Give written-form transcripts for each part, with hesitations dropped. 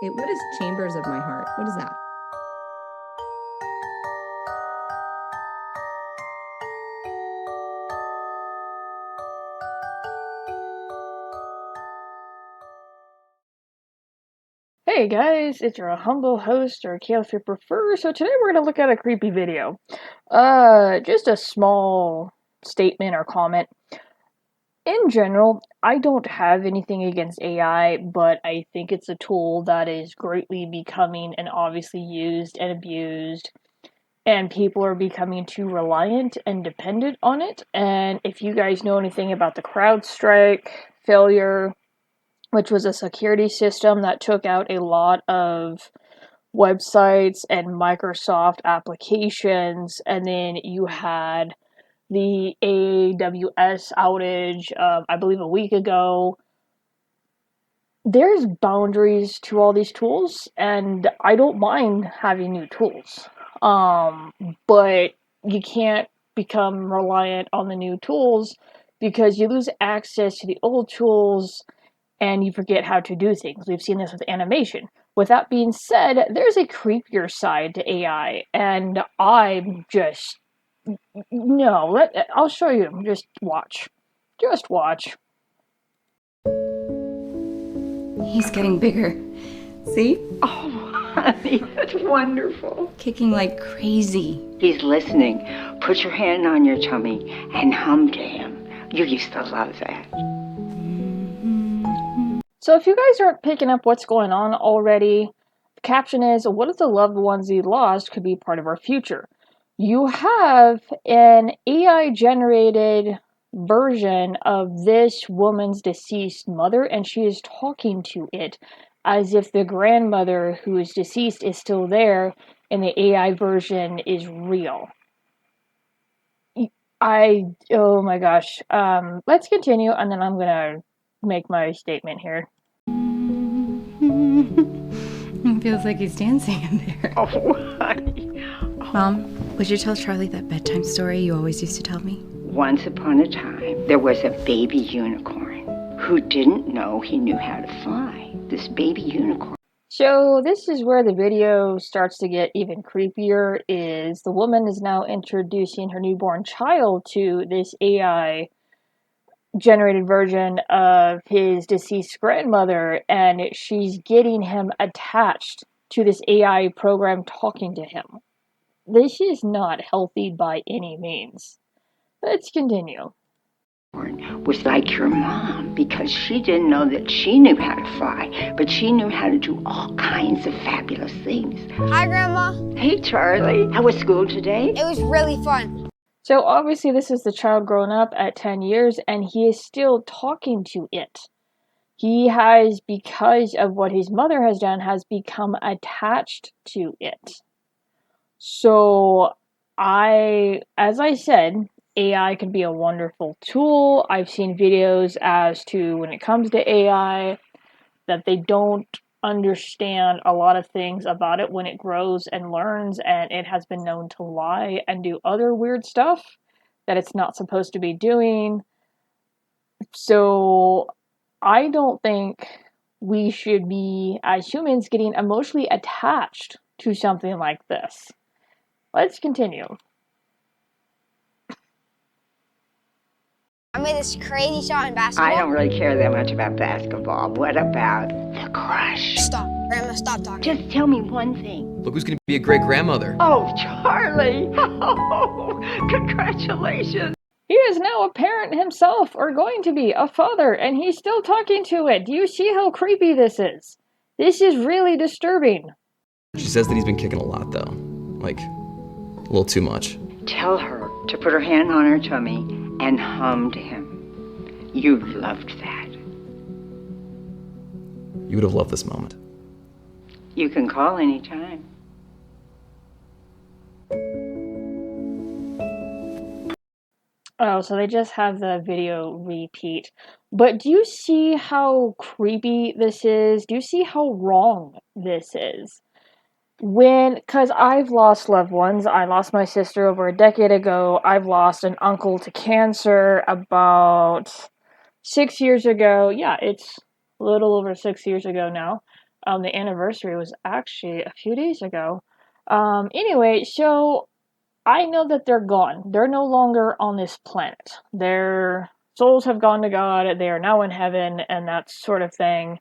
Hey, what is Chambers of My Heart? What is that? Hey guys, it's your humble host, or Kale if you prefer. So today we're gonna look at a creepy video. Just a small statement or comment. In general, I don't have anything against AI, but I think it's a tool that is greatly becoming and obviously used and abused, and people are becoming too reliant and dependent on it. And if you guys know anything about the CrowdStrike failure, which was a security system that took out a lot of websites and Microsoft applications, and then you had the AWS outage, I believe a week ago. There's boundaries to all these tools, and I don't mind having new tools. But you can't become reliant on the new tools because you lose access to the old tools and you forget how to do things. We've seen this with animation. With that being said, there's a creepier side to AI, and I'm just no. I'll show you. Just watch. Just watch. He's getting bigger. See? Oh, honey, that's wonderful. Kicking like crazy. He's listening. Put your hand on your tummy and hum to him. You used to love that. So if you guys aren't picking up what's going on already, the caption is, what if the loved ones you lost could be part of our future? You have an AI-generated version of this woman's deceased mother, and she is talking to it as if the grandmother who is deceased is still there, and the AI version is real. Oh my gosh. Let's continue, and then I'm gonna make my statement here. It feels like he's dancing in there. Oh, honey. Mom, would you tell Charlie that bedtime story you always used to tell me? Once upon a time, there was a baby unicorn who didn't know he knew how to fly. This baby unicorn. So this is where the video starts to get even creepier, is the woman is now introducing her newborn child to this AI generated version of his deceased grandmother, and she's getting him attached to this AI program talking to him. This is not healthy by any means. Let's continue. Was like your mom because she didn't know that she knew how to fly, but she knew how to do all kinds of fabulous things. Hi, Grandma. Hey, Charlie. How was school today? It was really fun. So obviously this is the child grown up at 10 years, and he is still talking to it. He has, because of what his mother has done, has become attached to it. So as I said, AI can be a wonderful tool. I've seen videos as to when it comes to AI that they don't understand a lot of things about it when it grows and learns, and it has been known to lie and do other weird stuff that it's not supposed to be doing. So I don't think we should be, as humans, getting emotionally attached to something like this. Let's continue. I made this crazy shot in basketball. I don't really care that much about basketball. What about the crush? Stop. Grandma, stop talking. Just tell me one thing. Look who's gonna be a great grandmother. Oh, Charlie! Oh, congratulations! He is now a parent himself, or going to be a father, and he's still talking to it. Do you see how creepy this is? This is really disturbing. She says that he's been kicking a lot, though. Like, a little too much. Tell her to put her hand on her tummy and hum to him. You loved that. You would have loved this moment. You can call anytime. Oh, so they just have the video repeat. But do you see how creepy this is? Do you see how wrong this is? Because I've lost loved ones. I lost my sister over a decade ago. I've lost an uncle to cancer about 6 years ago. Yeah, it's a little over 6 years ago now. The anniversary was actually a few days ago. Anyway, so I know that they're gone. They're no longer on this planet. Their souls have gone to God. They are now in heaven and that sort of thing.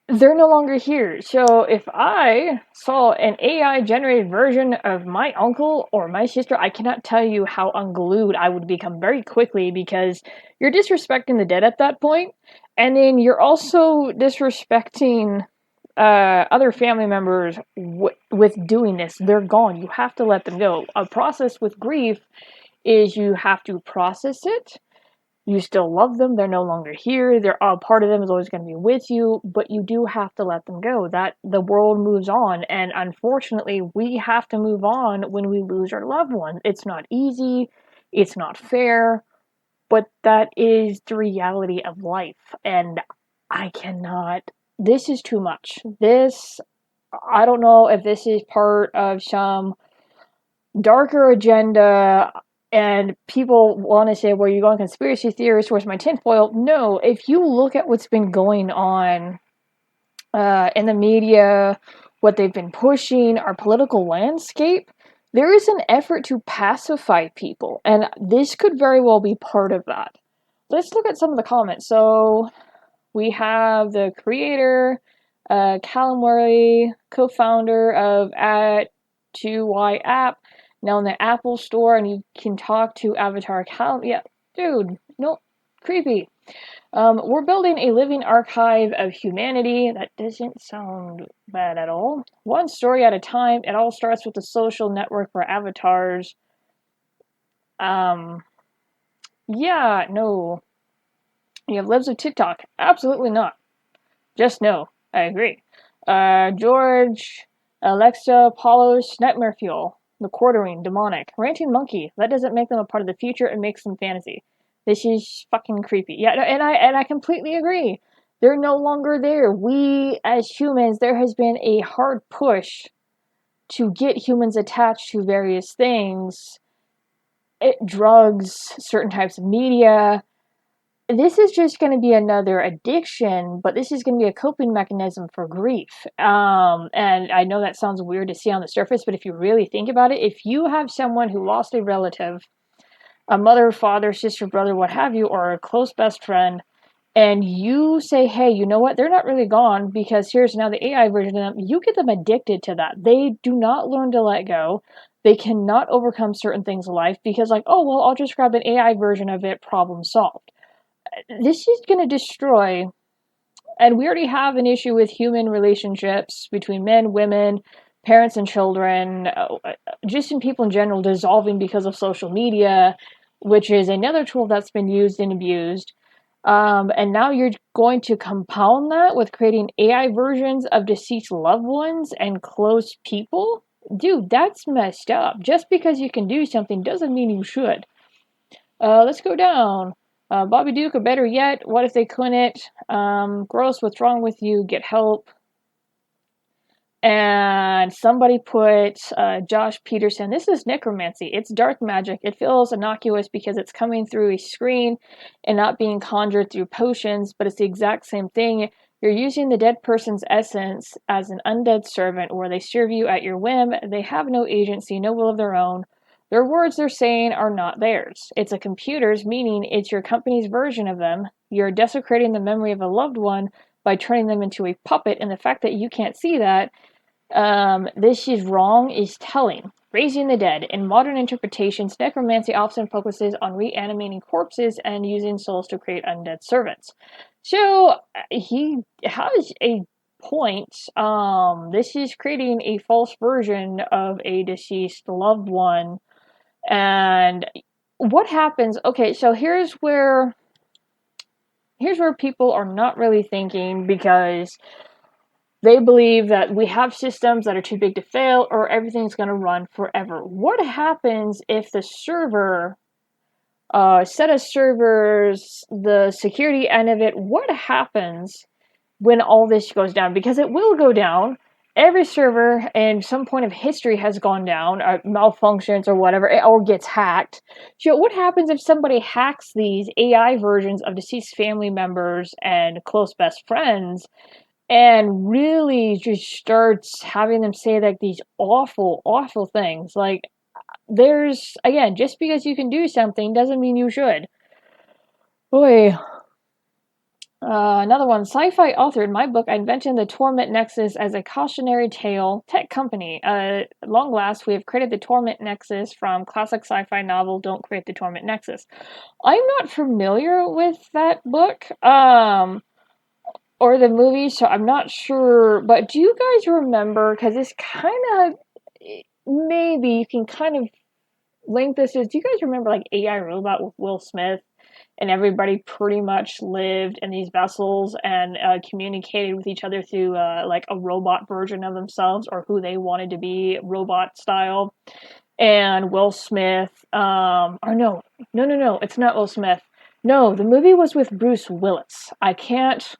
They're no longer here. So if I saw an AI generated version of my uncle or my sister, I cannot tell you how unglued I would become very quickly, because you're disrespecting the dead at that point, and then you're also disrespecting other family members with doing this. They're gone. You have to let them go. A process with grief is you have to process it. You still love them. They're no longer here. They're a part of them is always going to be with you, but you do have to let them go. That the world moves on, and unfortunately, we have to move on when we lose our loved ones. It's not easy. It's not fair, but that is the reality of life, and I cannot. This is too much. I don't know if this is part of some darker agenda, and people want to say, well, you're going conspiracy theorist, where's my tinfoil? No, if you look at what's been going on in the media, what they've been pushing, our political landscape, there is an effort to pacify people, and this could very well be part of that. Let's look at some of the comments. So we have the creator, Callum Worley, co-founder of At2Y app, now in the Apple Store, and you can talk to Avatar Callum. Yeah, dude, no, creepy. We're building a living archive of humanity. That doesn't sound bad at all. One story at a time. It all starts with the social network for avatars. Yeah, no. You have lives of TikTok. Absolutely not. Just no. I agree. George, Alexa, Paulos, Nightmare Fuel, The Quartering, Demonic, Ranting Monkey. That doesn't make them a part of the future, it makes them fantasy. This is fucking creepy. Yeah, and I completely agree. They're no longer there. We, as humans, there has been a hard push to get humans attached to various things. Drugs, certain types of media. This is just going to be another addiction, but this is going to be a coping mechanism for grief. And I know that sounds weird to see on the surface, but if you really think about it, if you have someone who lost a relative, a mother, father, sister, brother, what have you, or a close best friend, and you say, hey, you know what, they're not really gone because here's now the AI version of them, you get them addicted to that. They do not learn to let go. They cannot overcome certain things in life because, like, oh, well, I'll just grab an AI version of it, problem solved. This is going to destroy, and we already have an issue with human relationships between men, women, parents and children, just in people in general dissolving because of social media, which is another tool that's been used and abused. And now you're going to compound that with creating AI versions of deceased loved ones and close people? Dude, that's messed up. Just because you can do something doesn't mean you should. Let's go down. Bobby Duke, or better yet, what if they couldn't? Gross, what's wrong with you? Get help. And somebody put Josh Peterson. This is necromancy. It's dark magic. It feels innocuous because it's coming through a screen and not being conjured through potions, but it's the exact same thing. You're using the dead person's essence as an undead servant where they serve you at your whim. They have no agency, no will of their own. Their words they're saying are not theirs. It's a computer's, meaning it's your company's version of them. You're desecrating the memory of a loved one by turning them into a puppet, and the fact that you can't see that this is wrong is telling. Raising the dead. In modern interpretations, necromancy often focuses on reanimating corpses and using souls to create undead servants. So, he has a point. This is creating a false version of a deceased loved one. And what happens? Okay, so here's where people are not really thinking, because they believe that we have systems that are too big to fail or everything's going to run forever. What happens if the server, set of servers, the security end of it, what happens when all this goes down? Because it will go down. Every server in some point of history has gone down, malfunctions or whatever, or gets hacked. So what happens if somebody hacks these AI versions of deceased family members and close best friends, and really just starts having them say like these awful, awful things. Like, there's, again, just because you can do something doesn't mean you should. Boy. Another one. Sci-fi author. In my book, I mentioned the Torment Nexus as a cautionary tale. Tech company. At long last, we have created the Torment Nexus from classic sci-fi novel Don't Create the Torment Nexus. I'm not familiar with that book, or the movie, so I'm not sure. But do you guys remember, because it's kind of, maybe you can kind of link this is, do you guys remember like AI Robot with Will Smith? And everybody pretty much lived in these vessels and communicated with each other through like a robot version of themselves or who they wanted to be, robot style. And Will Smith, or no, it's not Will Smith. No, the movie was with Bruce Willis. I can't,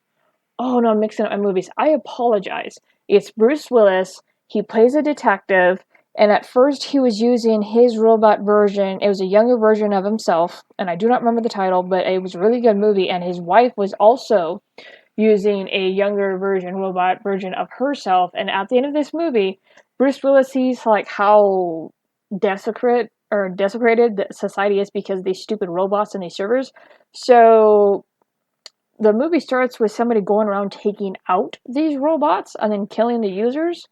oh no, I'm mixing up my movies. I apologize. It's Bruce Willis. He plays a detective. And at first he was using his robot version. It was a younger version of himself. And I do not remember the title, but it was a really good movie. And his wife was also using a younger version, robot version of herself. And at the end of this movie, Bruce Willis sees like how desecrated the society is because of these stupid robots and these servers. So the movie starts with somebody going around taking out these robots and then killing the users.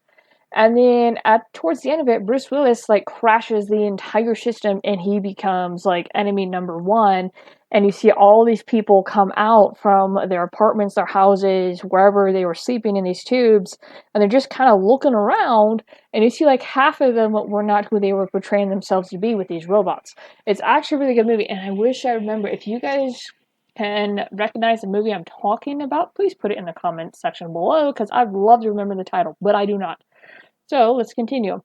And then towards the end of it, Bruce Willis like crashes the entire system and he becomes like enemy number one. And you see all these people come out from their apartments, their houses, wherever they were sleeping in these tubes. And they're just kind of looking around. And you see like half of them were not who they were portraying themselves to be with these robots. It's actually a really good movie. And I wish I remember, if you guys can recognize the movie I'm talking about, please put it in the comment section below, because I'd love to remember the title, but I do not. So, let's continue.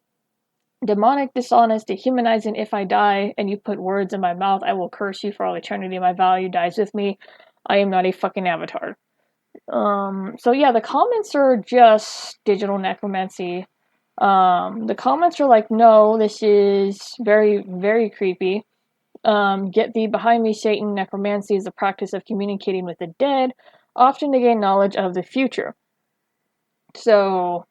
Demonic, dishonest, dehumanizing. If I die and you put words in my mouth, I will curse you for all eternity. My value dies with me. I am not a fucking avatar. So yeah, the comments are just digital necromancy. The comments are like, no, this is very, very creepy. Get thee behind me, Satan. Necromancy is the practice of communicating with the dead, often to gain knowledge of the future. So,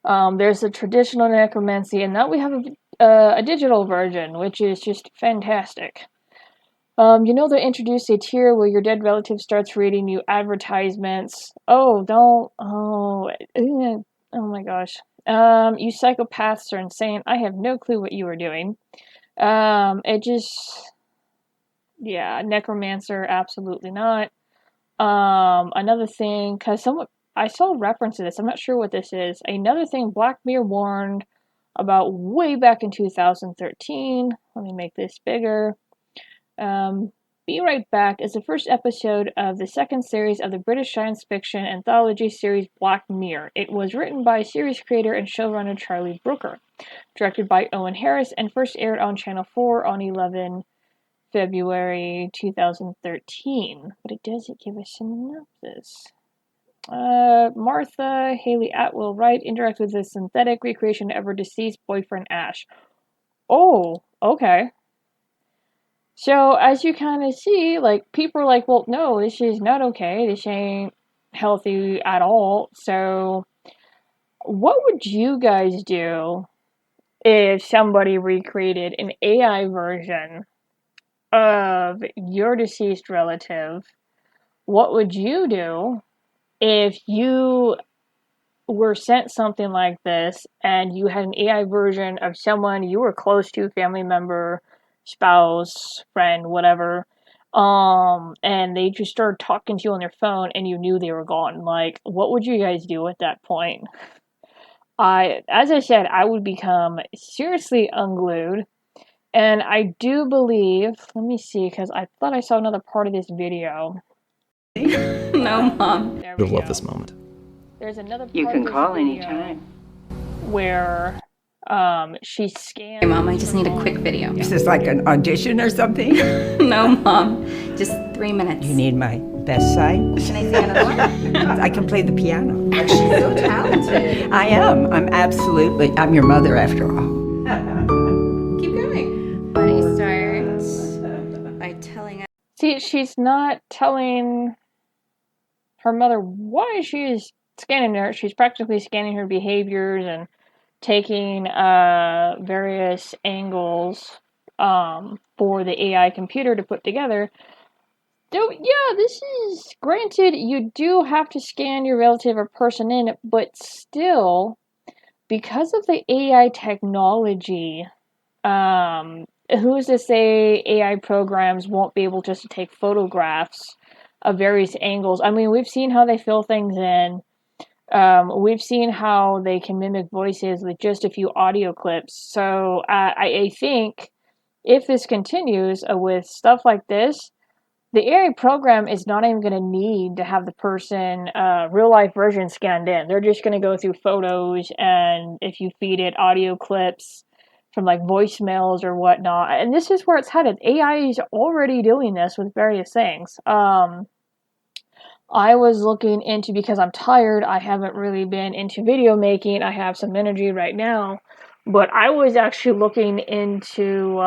there's a traditional necromancy, and now we have a digital version, which is just fantastic. You know, they introduced a tier where your dead relative starts reading you advertisements. Oh, don't. Oh, oh my gosh. You psychopaths are insane. I have no clue what you are doing. It just. Yeah, necromancer, absolutely not. Another thing, because I saw a reference to this. I'm not sure what this is. Another thing Black Mirror warned about way back in 2013. Let me make this bigger. Be Right Back is the first episode of the second series of the British science fiction anthology series Black Mirror. It was written by series creator and showrunner Charlie Brooker, directed by Owen Harris, and first aired on Channel 4 on 11 February 2013. But it doesn't give a synopsis. Martha Haley Atwell Wright interacts with a synthetic recreation of her deceased boyfriend Ash. Oh, okay. So, as you kind of see, like, people are like, well, no, this is not okay. This ain't healthy at all. So, what would you guys do if somebody recreated an AI version of your deceased relative? What would you do if you were sent something like this and you had an AI version of someone you were close to, family member, spouse, friend, whatever, and they just started talking to you on their phone and you knew they were gone? Like, what would you guys do at that point? As I said, I would become seriously unglued. And I do believe, let me see, because I thought I saw another part of this video. No, Mom. I would love this moment. There's another part You can of this call video anytime. where she scans. Hey, Mom, I just need a quick video. Is this like an audition or something? No, Mom. Just 3 minutes. You need my best side? Can I see another one? I can play the piano. She's so talented. I am. I'm your mother after all. Keep going. Why don't you start by telling us? See, she's not telling her mother why she is scanning her. She's practically scanning her behaviors and taking various angles for the AI computer to put together. So, yeah, this is granted, you do have to scan your relative or person in, but still, because of the AI technology, who's to say AI programs won't be able just to take photographs of various angles? I mean, we've seen how they fill things in. We've seen how they can mimic voices with just a few audio clips. So I think if this continues with stuff like this, the AI program is not even going to need to have the person real life version scanned in. They're just going to go through photos, and if you feed it audio clips from like voicemails or whatnot, and this is where it's headed. AI is already doing this with various things. I was looking into, because I'm tired, I haven't really been into video making. I have some energy right now, but I was actually looking into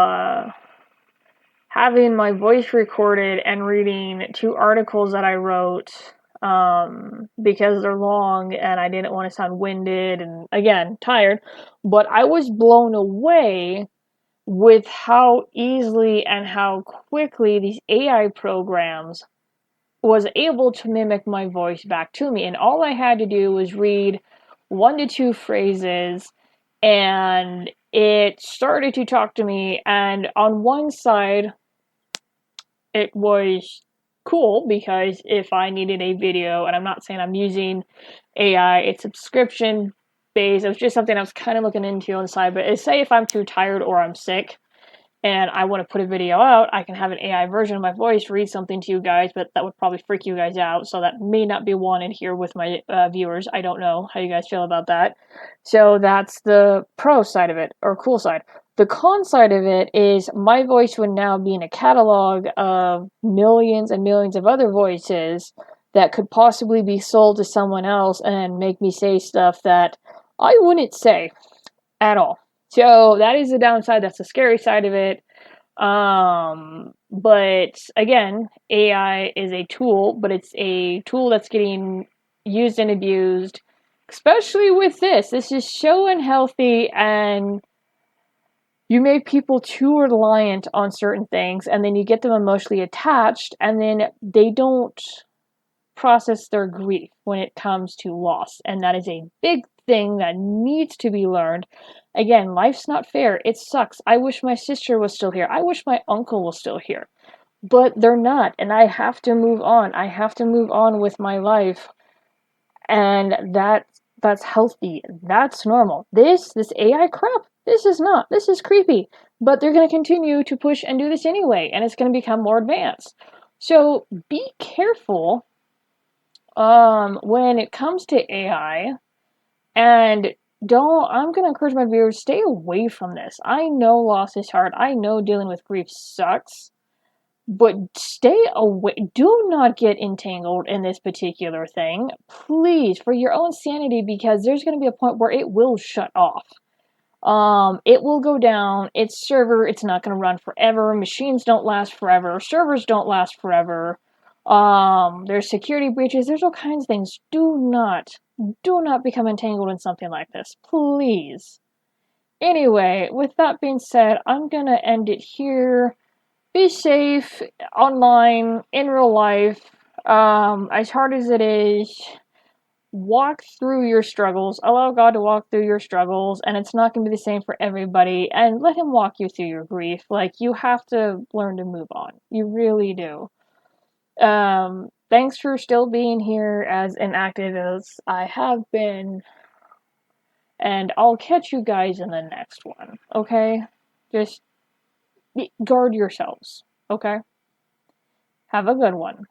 having my voice recorded and reading 2 articles that I wrote because they're long and I didn't want to sound winded and, again, tired. But I was blown away with how easily and how quickly these AI programs was able to mimic my voice back to me. And all I had to do was read 1 to 2 phrases, and it started to talk to me. And on one side, it was cool because if I needed a video, and I'm not saying I'm using AI, it's subscription based. It was just something I was kind of looking into on the side. But say if I'm too tired or I'm sick and I want to put a video out, I can have an AI version of my voice read something to you guys, but that would probably freak you guys out. So that may not be wanted here with my viewers. I don't know how you guys feel about that. So that's the pro side of it, or cool side. The con side of it is my voice would now be in a catalog of millions and millions of other voices that could possibly be sold to someone else and make me say stuff that I wouldn't say at all. So that is the downside. That's the scary side of it. But again, AI is a tool, but it's a tool that's getting used and abused, especially with this. This is so unhealthy, and you make people too reliant on certain things, and then you get them emotionally attached, and then they don't process their grief when it comes to loss. And that is a big thing that needs to be learned. Again, life's not fair. It sucks. I wish my sister was still here. I wish my uncle was still here. But they're not, and I have to move on. I have to move on with my life. And that's healthy. That's normal. This AI crap, this is not. This is creepy. But they're going to continue to push and do this anyway, and it's going to become more advanced. So be careful when it comes to AI, and I'm going to encourage my viewers, stay away from this. I know loss is hard. I know dealing with grief sucks. But stay away. Do not get entangled in this particular thing. Please, for your own sanity, because there's going to be a point where it will shut off. It will go down. Its server, it's not going to run forever. Machines don't last forever. Servers don't last forever. There's security breaches. There's all kinds of things. Do not become entangled in something like this. Please. Anyway, with that being said, I'm going to end it here. Be safe online, in real life. As hard as it is, walk through your struggles. Allow God to walk through your struggles, and it's not going to be the same for everybody. And let Him walk you through your grief. Like, you have to learn to move on. You really do. Thanks for still being here as inactive as I have been. And I'll catch you guys in the next one, okay? Just guard yourselves, okay? Have a good one.